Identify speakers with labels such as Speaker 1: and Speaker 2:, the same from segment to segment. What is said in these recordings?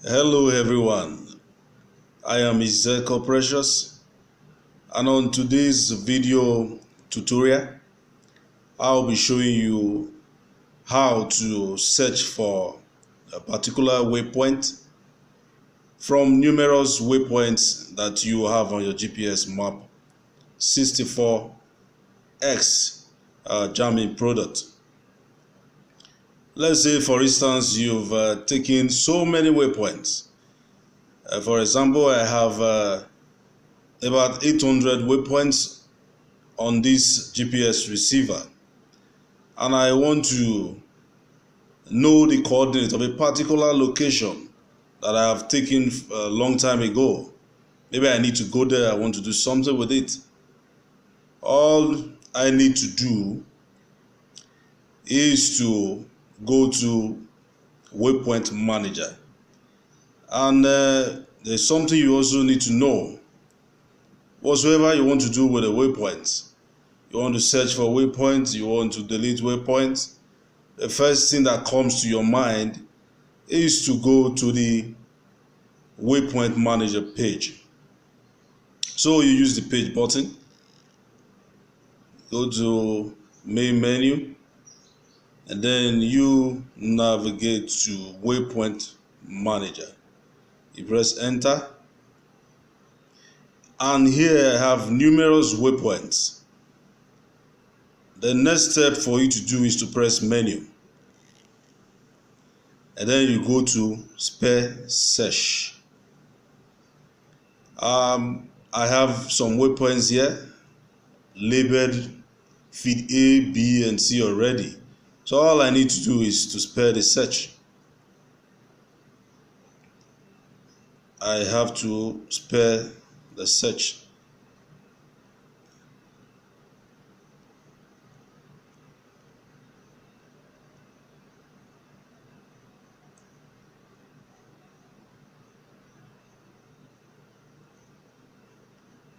Speaker 1: Hello everyone, I am Ezekiel Precious, and on today's video tutorial I'll be showing you how to search for a particular waypoint from numerous waypoints that you have on your GPS map 64X Garmin product. Let's say for instance you've taken so many waypoints. For example, I have about 800 waypoints on this GPS receiver, and I want to know the coordinate of a particular location that I have taken a long time ago. Maybe I need to go there, I want to do something with it. All I need to do is to go to Waypoint Manager, and there's something you also need to know. Whatsoever you want to do with a waypoint, you want to search for waypoints, you want to delete waypoints, the first thing that comes to your mind is to go to the Waypoint Manager page. So you use the page button, go to main menu, and then you navigate to Waypoint Manager. You press enter, and here I have numerous waypoints. The next step for you to do is to press menu, and then you go to spare search. I have some waypoints here labeled feed A, B, and C already. So all I need to do is to spare the search. I have to spare the search.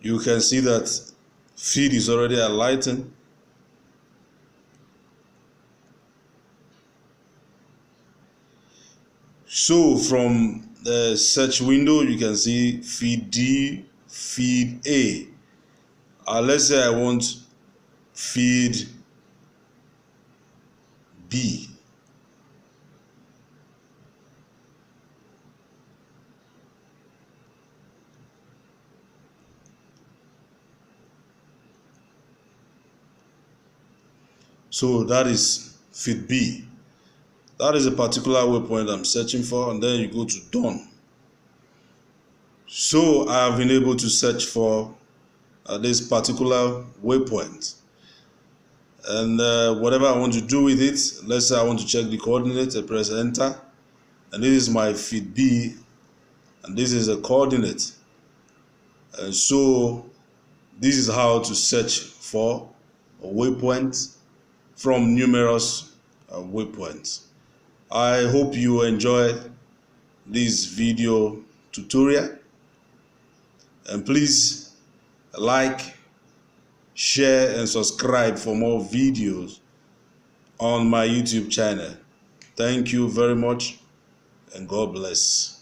Speaker 1: You can see that feed is already highlighting. So from the search window, you can see feed D, feed A. Let's say I want feed B. So that is feed B. That is a particular waypoint I'm searching for, and then you go to done. So I have been able to search for this particular waypoint, and whatever I want to do with it, let's say I want to check the coordinates, I press enter, and this is my feed B, and this is a coordinate. And so this is how to search for a waypoint from numerous waypoints. I hope you enjoyed this video tutorial, and please like, share, and subscribe for more videos on my YouTube channel. Thank you very much, and God bless.